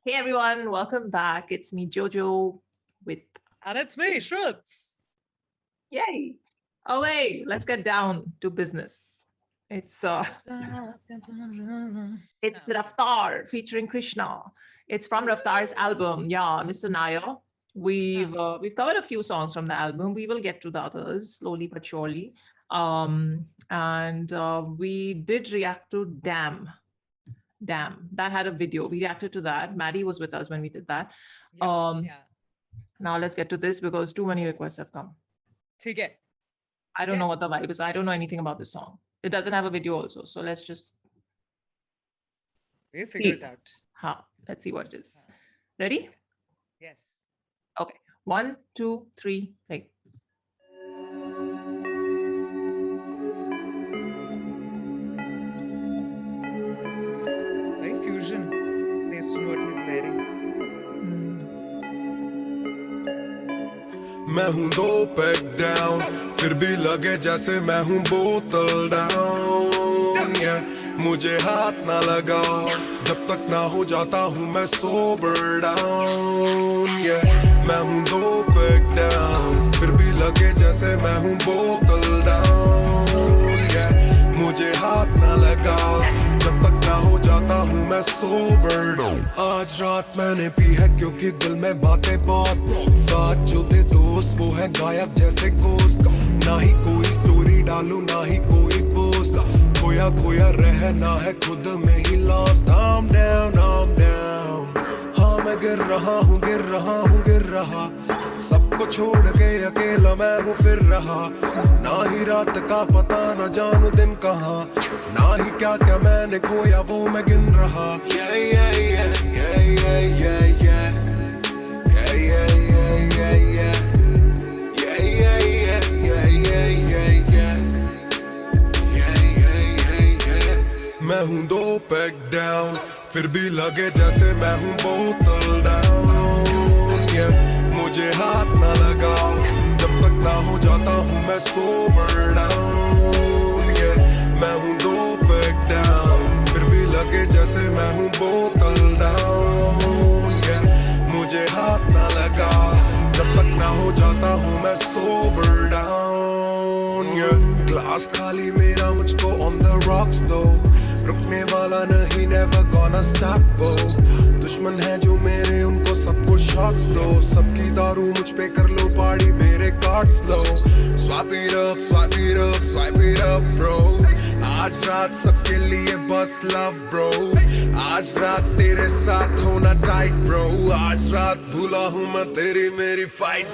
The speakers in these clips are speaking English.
Hey everyone, welcome back. It's me, Jojo, with And it's me, Shruts. yay. Okay, let's get down to business. It's it's Raftar featuring Krishna. It's from Raftar's album, yeah, Mr. Nair. We've covered a few songs from the album. We will get to the others slowly but surely. And we did react to Damn, that had a video. We reacted to that. Maddie was with us when we did that. Yeah. Now let's get to this because too many requests have come. ठीक है. I don't know what the vibe is. I don't know anything about this song. It doesn't have a video also. So let's just We figure it out. Let's see what it is. Ready? Yes. Okay. 1, 2, 3, play. Very fusion based on what he's wearing. मैं हूँ 2 pack down, फिर भी लगे जैसे मैं हूँ बोतल down. मुझे हाथ ना लगाओ जब तक ना हो जाता हूँ मैं सोबर डाउन। मैं हूँ 2 पैक डाउन, फिर भी लगे जैसे मैं हूँ बोतल डाउन। मुझे हाथ ना लगाओ जब तक ना हो जाता हूँ मैं सोबर डाउन। आज रात मैंने पी है क्योंकि दिल में बातें बहुत, साथ जो थे दोस्त वो है गायब जैसे गोश्त। ना ही कोई स्टोरी डालूं ना ही कोई पोस्ट, खोया खोया रहना है खुद में ही लॉस्ट। I'm down, हाँ मैं गिर रहा हूँ गिर रहा, सबको छोड़ के अकेला मैं हूँ फिर रहा। ना ही रात का पता न जानू दिन कहाँ, ना ही क्या क्या मैंने खोया वो मैं गिन रहा। मैं हूँ 2 पैक डाउन, फिर भी लगे जैसे मैं हूँ बोतल डाउन। मुझे हाथ ना लगाओ जब तक ना हो जाता हूँ मैं सोबर डाउन। मैं हूँ 2 पैक डाउन, फिर भी लगे जैसे मैं हूँ बोतल डाउन। मुझे हाथ ना लगाओ जब तक ना हो जाता हूँ मैं सोबर डाउन। ग्लास खाली मेरा मुझको ऑन द रॉक्स दो, रुकने वाला नहीं never gonna stop go। दुश्मन है जो मेरे उनको सबको शॉट्स दो, सबकी दारू मुझ पे कर लो पार्टी मेरे cards low. Swipe it up bro, आज रात सबके लिए बस लव ब्रो। आज रात तेरे साथ होना टाइट ब्रो, आज रात भूला हूँ मैं तेरी मेरी फाइट।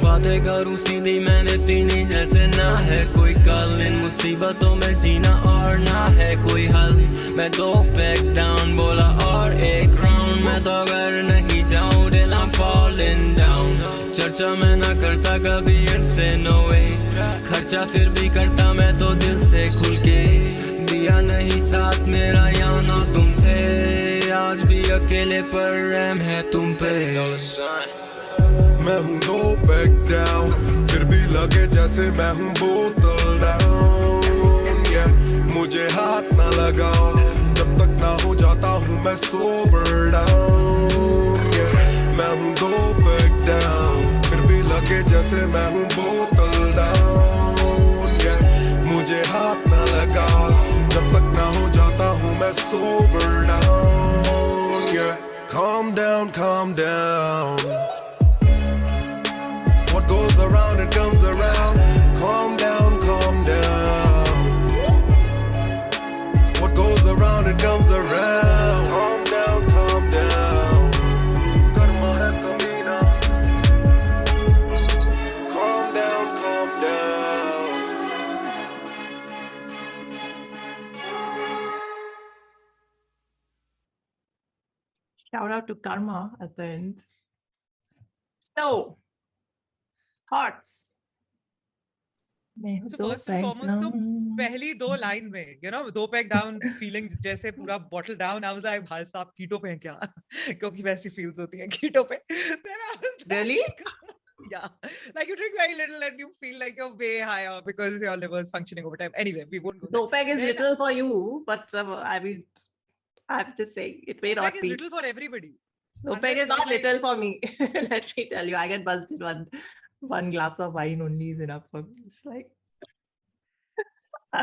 बातें करूं सीधी मैंने पीनी जैसे ना है कोई कल, इन मुसीबतों में जीना और ना है कोई हल। मैं 2 पैक डाउन बोला और एक राउंड, मैं तो अगर नहीं जाऊं दिल I'm falling down। चर्चा मैं ना करता कभी इनसे no way, खर्चा फिर भी करता मैं तो दिल से खुल के। दिया नहीं साथ मेरा यहाँ ना तुम थे, आज भी अकेले पर रहम है तुम पे। मैं हूँ 2 पैक डाउन, फिर भी लगे जैसे मैं हूँ बोतल डाउन। मुझे हाथ ना लगाओ जब तक ना हो जाता हूँ मैं सोबर डाउन। मैं हूँ 2 पैक डाउन, फिर भी लगे जैसे मैं हूँ बोतल डाउन। मुझे हाथ ना लगाओ जब तक ना हो जाता हूँ मैं sober down. Calm down, what goes around it comes around। Calm down, what goes around it comes around। Calm down, karma hai kamina। Calm down। Shout out to Karma at the end. So, thoughts. So first and foremost, तो पहली 2 line में, you know, 2 pack down feeling जैसे पूरा bottle down, I was like भाई साहब कीटो पे हैं क्या? क्योंकि वैसी फील्स होती हैं कीटो पे। Then I was like, Really? Yeah, like you drink very little and you feel like you're way higher because your liver is functioning over time. Anyway, we won't go there. 2 pack is Then little for you, but I mean, I have to say it may 2 not pack is be. little for everybody. Dopeg is not little for me. Let me tell you, I get buzzed in one glass of wine only is enough for me. It's like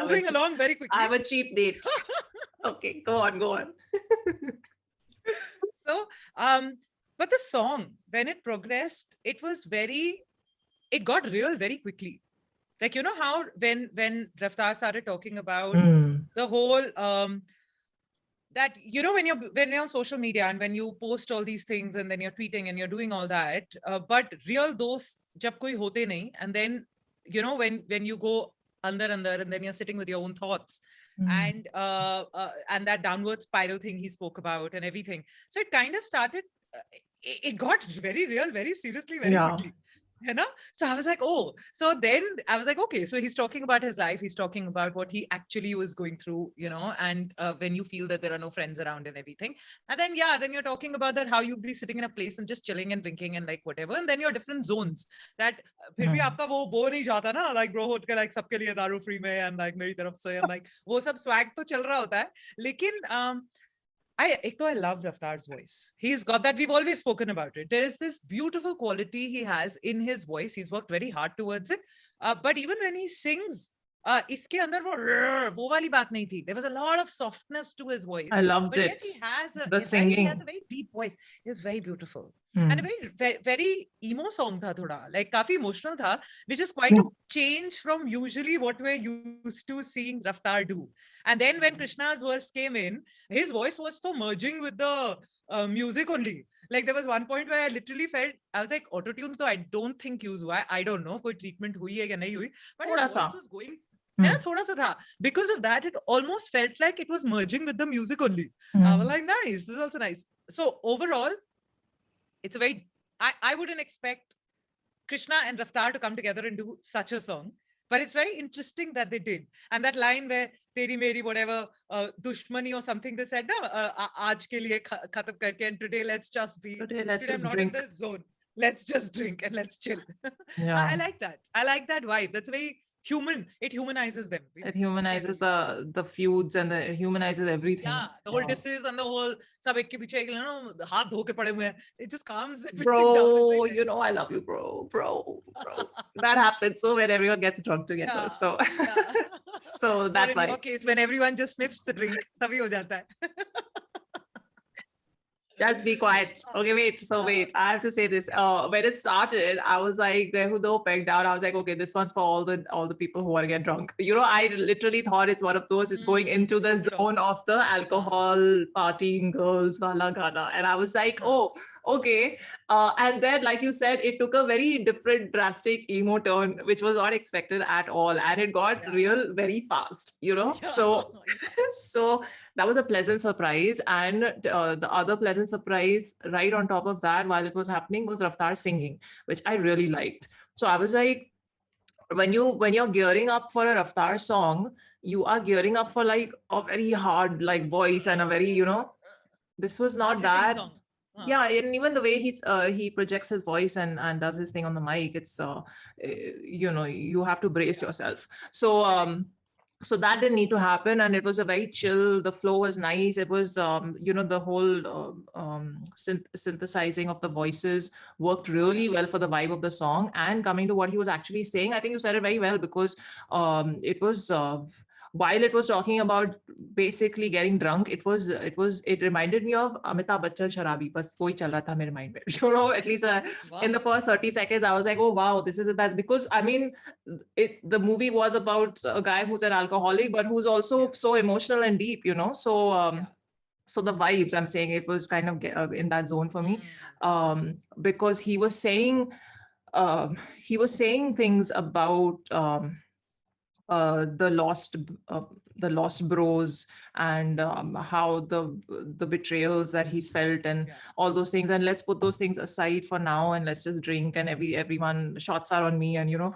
Moving along very quickly. I have a cheap date. Okay, go on. So, but the song, when it progressed, it got real very quickly. Like, you know how when Raftaar started talking about the whole that, you know, when you're on social media and when you post all these things and then you're tweeting and you're doing all that, but real dost jab koi hote nahi, and then, you know, when you go under and then you're sitting with your own thoughts and that downward spiral thing he spoke about and everything. So it kind of started, it got very real, very seriously, very quickly. You know? So I was like, oh, so then I was like, okay, so he's talking about his life. He's talking about what he actually was going through, you know, and when you feel that there are no friends around and everything. And then, then you're talking about that, how you'd be sitting in a place and just chilling and drinking and like whatever. And then your different zones that फिर भी आपका वो bore नहीं जाता ना, like bro होट के like सबके लिए दारू free में and like मेरी तरफ से and like वो सब swag तो चल रहा होता है. लेकिन I love Raftaar's voice. He's got that. We've always spoken about it. There is this beautiful quality he has in his voice. He's worked very hard towards it. But even when he sings, iske andar wo wali baat nahi thi. There was a lot of softness to his voice. I loved but it. Yet he has the singing. He has a very deep voice. It's very beautiful. And a very, very emo song tha thoda. Like काफी emotional tha, which is quite a change from usually what we're used to seeing Raftaar do. And then when Krishna's verse came in, his voice was so merging with the music only. Like there was one point where I literally felt, I was like, auto-tune तो I don't think use हुआ है. I don't know, कोई treatment हुई है या नहीं हुई. But his voice was going, थोड़ा सा था. Because of that, it almost felt like it was merging with the music only. I was like, nice, this is also nice. So overall, it's a very, I wouldn't expect Krishna and Raftaar to come together and do such a song. But it's very interesting that they did. And that line where Teri Meri, whatever, Dushmani or something they said, aaj ke liye khatam karke, and today let's just be, today let's today just I'm not drink. in the zone. Let's just drink and let's chill. Yeah. I like that. I like that vibe. That's very human. It humanizes them. It humanizes the feuds and it humanizes everything. Yeah, the whole disses and the whole sab ek ke piche, you know, haath dho ke pade hue hain. It just calms everything down. Bro, you know I love you, bro. That happens so when everyone gets drunk together. Yeah, So yeah. so that Or in your case, when everyone just sniffs the drink, tabhi ho jata hai. Just be quiet. Okay, wait. So wait, I have to say this. When it started, I was like, who pegged out. I was like, okay, this one's for all the people who want to get drunk. You know, I literally thought it's one of those. It's going into the zone of the alcohol, partying, girls, wala gana. And I was like, oh, okay. And then, like you said, it took a very different, drastic emo turn, which was not expected at all, and it got real very fast. You know, so that was a pleasant surprise. And the other pleasant surprise right on top of that while it was happening was Raftaar singing, which I really liked. So I was like, when you're gearing up for a Raftaar song, you are gearing up for like a very hard like voice and a very, you know, this was not that. Yeah, and even the way he projects his voice and does his thing on the mic, it's you know, you have to brace yourself. So that didn't need to happen, and it was a very chill. The flow was nice. It was, you know, the whole synthesizing of the voices worked really well for the vibe of the song. And coming to what he was actually saying, I think you said it very well, because it was. While it was talking about basically getting drunk, it reminded me of Amitabh Bachchan Sharabi. Bas wohi chal raha tha mere mind mein. You know, at least in the first 30 seconds, I was like, oh wow, this is that. Because I mean, the movie was about a guy who's an alcoholic, but who's also so emotional and deep, you know. So so the vibes, I'm saying, it was kind of in that zone for me, because he was saying things about the lost bros, and how the betrayals that he's felt, and all those things. And let's put those things aside for now, and let's just drink, and everyone, shots are on me. And you know,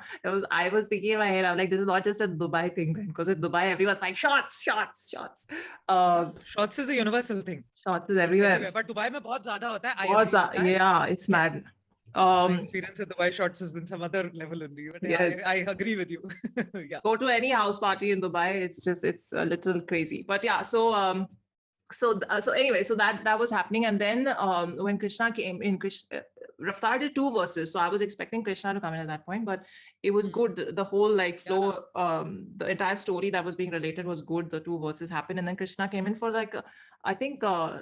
I was thinking in my head, I'm like, this is not just a Dubai thing then, because in Dubai everyone's like shots. Shots is a universal thing. Shots is everywhere. But Dubai mein bahut zyada hota hai. Yeah, it's mad. My experience with Dubai shots has been some other level only, but yes. I agree with you. Yeah. Go to any house party in Dubai, it's a little crazy. But yeah, so so anyway, so that was happening, and then when Krishna came in, Raftaar did 2 verses, so I was expecting Krishna to come in at that point, but it was good. The whole like flow, the entire story that was being related was good. The 2 verses happened, and then Krishna came in for like I think a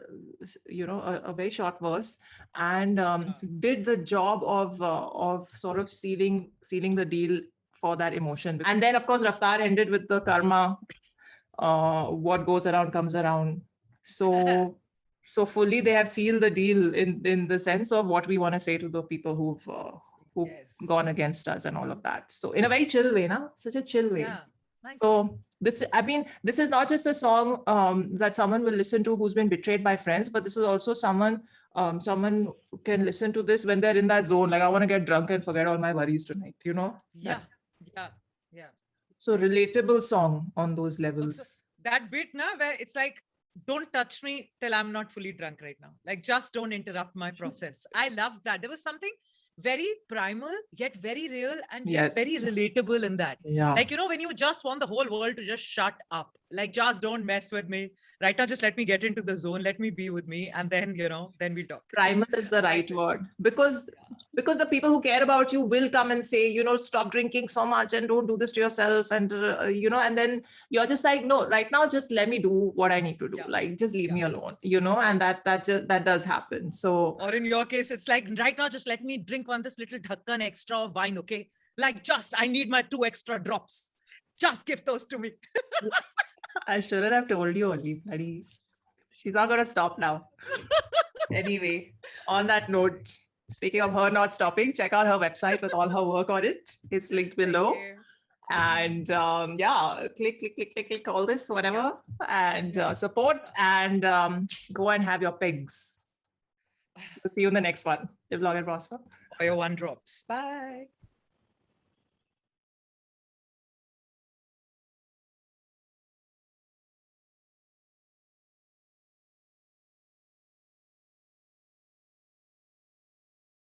very short verse, and did the job of sort of sealing the deal for that emotion. And then of course Raftaar ended with the karma, what goes around comes around. So fully they have sealed the deal in the sense of what we want to say to the people who've gone against us and all of that. So in a very chill way, such a chill way. Yeah. Nice. So this is not just a song that someone will listen to who's been betrayed by friends, but this is also someone can listen to this when they're in that zone. Like, I want to get drunk and forget all my worries tonight, Yeah. So relatable song on those levels. Also, that bit where it's like, don't touch me till I'm not fully drunk right now. Like, just don't interrupt my process. I love that. There was something very primal, yet very real, and yet very relatable in that. Yeah. Like, when you just want the whole world to just shut up, like, just don't mess with me right now. Just let me get into the zone. Let me be with me. And then, then we'll talk. Primal is the right word, because the people who care about you will come and say, stop drinking so much and don't do this to yourself. And, and then you're just like, no, right now, just let me do what I need to do. Yeah. Like, just leave me alone, and that does happen. So, or in your case, it's like, right now, just let me drink this little dhakkan extra of wine. Okay. Like, I need my 2 extra drops. Just give those to me. I shouldn't have told you only, buddy. She's not going to stop now. Anyway, on that note, speaking of her not stopping, check out her website with all her work on it. It's linked below. And click all this, whatever, and support, and go and have your pigs. We'll see you in the next one. Live long and prosper. Or your 1 drops. Bye.